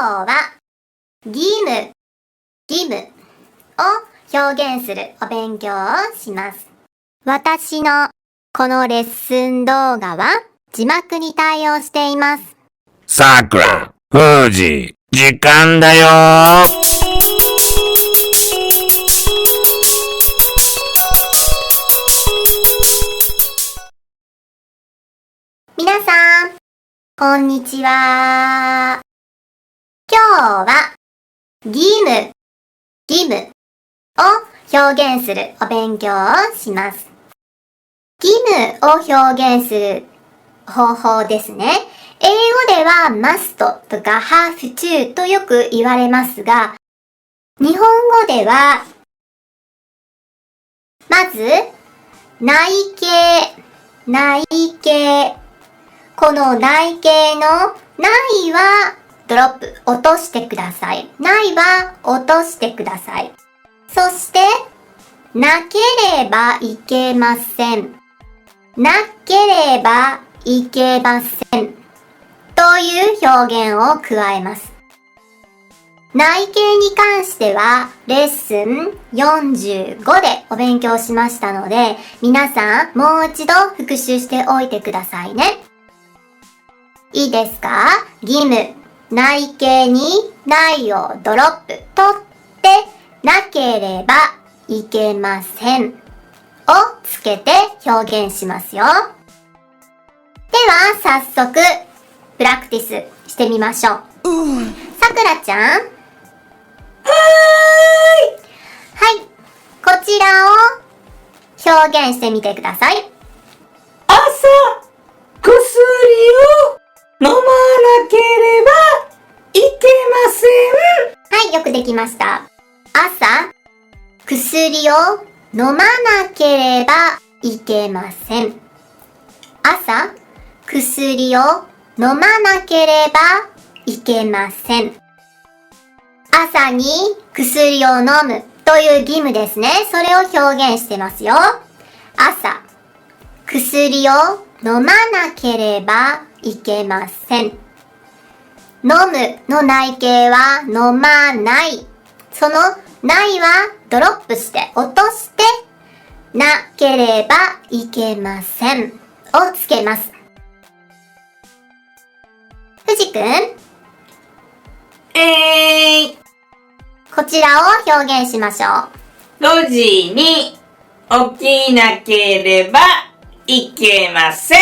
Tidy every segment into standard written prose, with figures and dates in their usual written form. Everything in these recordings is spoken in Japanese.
今日は義務を表現するお勉強をします。私のこのレッスン動画は字幕に対応しています。さくら、ふうじ、時間だよ。皆さん、こんにちは。今日は義務を表現するお勉強をします。義務を表現する方法ですね。英語では must とか have to とよく言われますが、日本語ではまず内形。この内形のないはドロップ、落としてください。ないは落としてください。そしてなければいけません。なければいけません。という表現を加えます。内形に関してはレッスン45でお勉強しましたので、皆さんもう一度復習しておいてくださいね。いいですか？義務、内形にないをドロップ、取ってなければいけませんをつけて表現しますよ。では早速プラクティスしてみましょう。さくらちゃん。はい、こちらを表現してみてください。朝、薬を飲まなければいけません。はい、よくできました。朝、薬を飲まなければいけません。朝、薬を飲まなければいけません。朝に薬を飲むという義務ですね。それを表現してますよ。朝、薬を飲まなければいけません。飲むの内形は飲まない。そのないはドロップして落としてなければいけませんをつけます。ふじくん、こちらを表現しましょう。5時に起きなければいけません。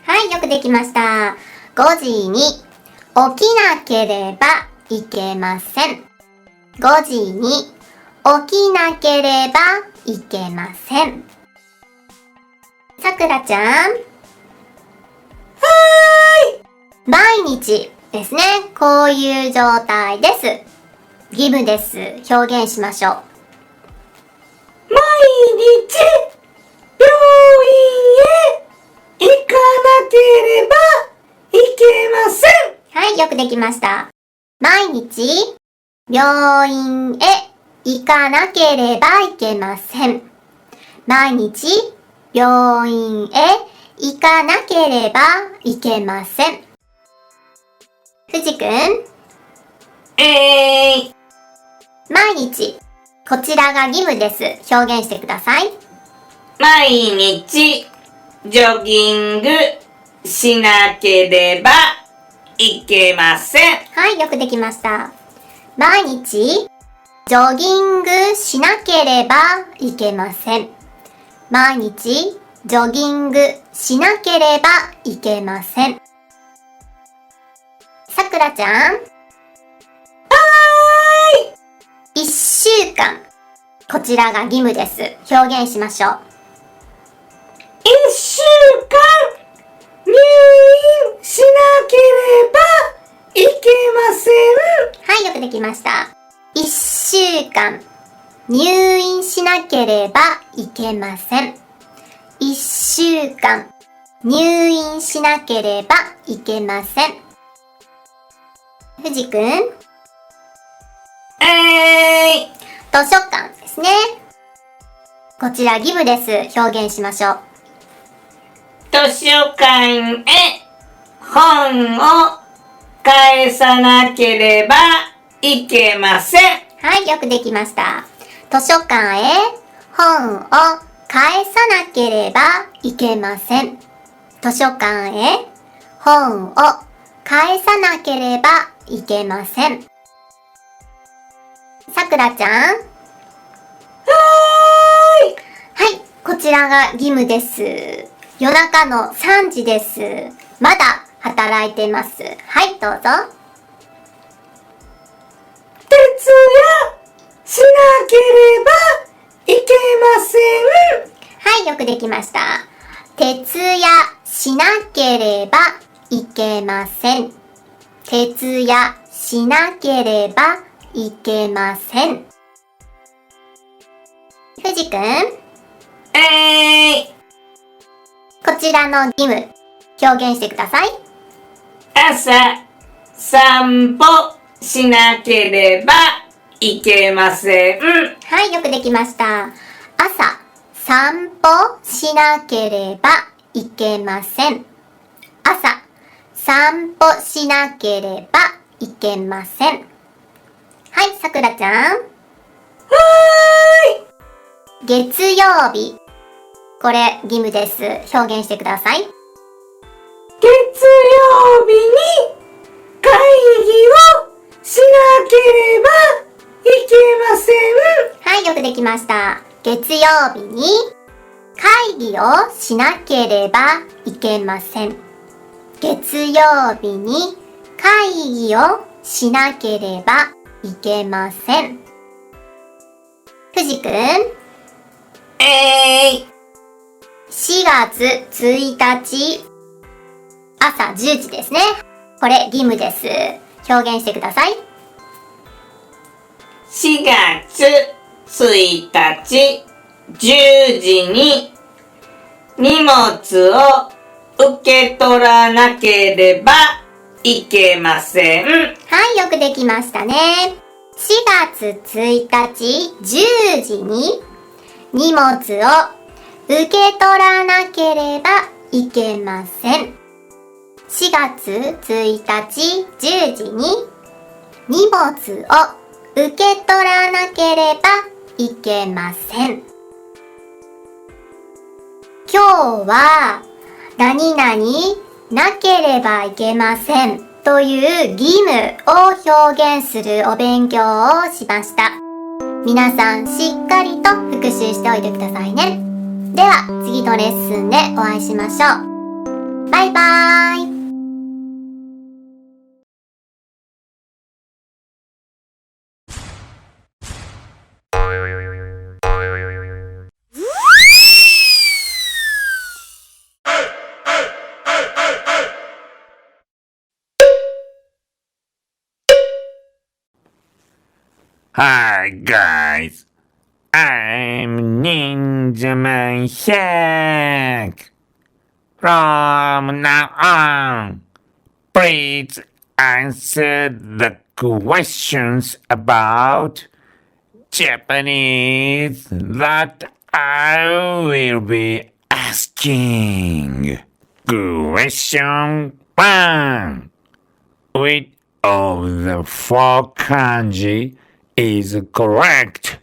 はい、よくできました。5時に起きなければいけません。5時に起きなければいけません。さくらちゃん。毎日ですね。こういう状態です。義務です。表現しましょう。毎日病院へ行かなければいけません。はい、よくできました。毎日病院へ行かなければいけません。毎日病院へ行かなければいけません。ふじくん。毎日。こちらが義務です。表現してください。毎日ジョギングしなければいけません。はい、よくできました。毎日ジョギングしなければいけません。毎日ジョギングしなければいけません。さくらちゃん。1週間。こちらが義務です。表現しましょう。1週間入院しなければいけません。はい、よくできました。1週間入院しなければいけません。1週間入院しなければいけません。ふじくん。図書館ですね。こちら義務です。表現しましょう。図書館へ本を返さなければいけません。はい、よくできました。図書館へ本を返さなければいけません。図書館へ本を返さなければいけません。さくらちゃん。はい、こちらが義務です。夜中の3時です。まだ働いてます。はい、どうぞ。徹夜しなければいけません。はい、よくできました。徹夜しなければいけません。徹夜しなければいけません。ふじくん、こちらの義務、表現してください。朝散歩しなければいけません。はい、よくできました。朝散歩しなければいけません。朝散歩しなければいけません。はい、さくらちゃん。月曜日。これ義務です。表現してください。月曜日に会議をしなければいけません。はい、よくできました。月曜日に会議をしなければいけません。月曜日に会議をしなければいけません。ふじくん。4月1日朝10時ですね。これ義務です。表現してください。4月1日10時に荷物を受け取らなければいけません。はい、よくできましたね。4月1日10時に荷物を受け取らなければいけません。4月1日10時に荷物を受け取らなければいけません。今日は何々なければいけませんという義務を表現するお勉強をしました。皆さんしっかりと復習しておいてくださいね。では次のレッスンでお会いしましょう。バイバーイ。Hi guys, I'm Ninja Man Hack. From now on, please answer the questions about Japanese that I will be asking. Question 1. Which of the 4 kanji is correct?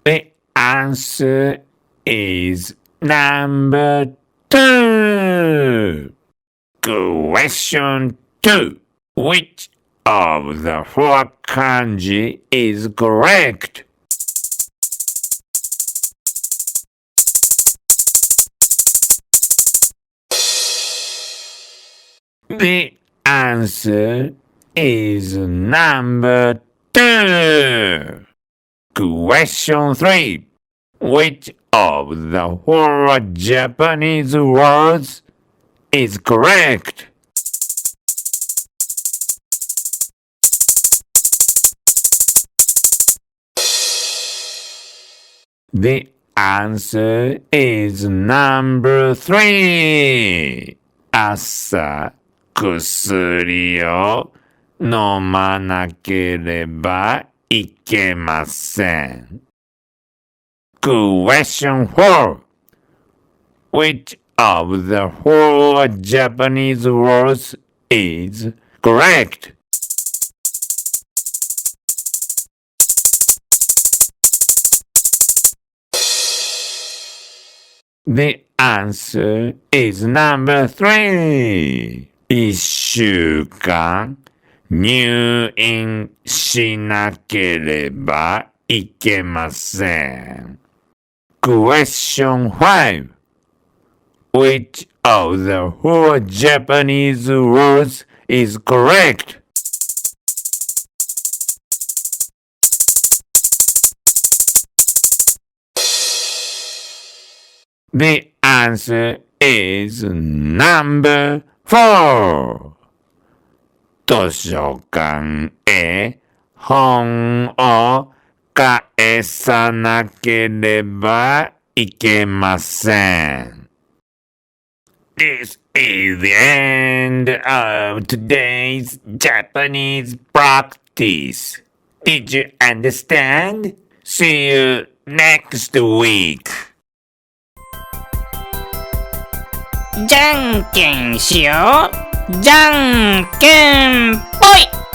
The answer is number 2. Question 2. Which of the 4 kanji is correct? The answer is number 2. Question 3. Which of the 4 Japanese words is correct? The answer is number 3. 朝、薬を飲まなければいけません。Question 4. Which of the four Japanese words is correct? The answer is number 3. 1週間入院しなければいけません。Question 5. Which of the four Japanese words is correct? The answer is number 4. 図書館へ本を返さなければいけません。This is the end of today's Japanese practice. Did you understand? See you next week. じゃんけんしよう。じゃんけんぽい。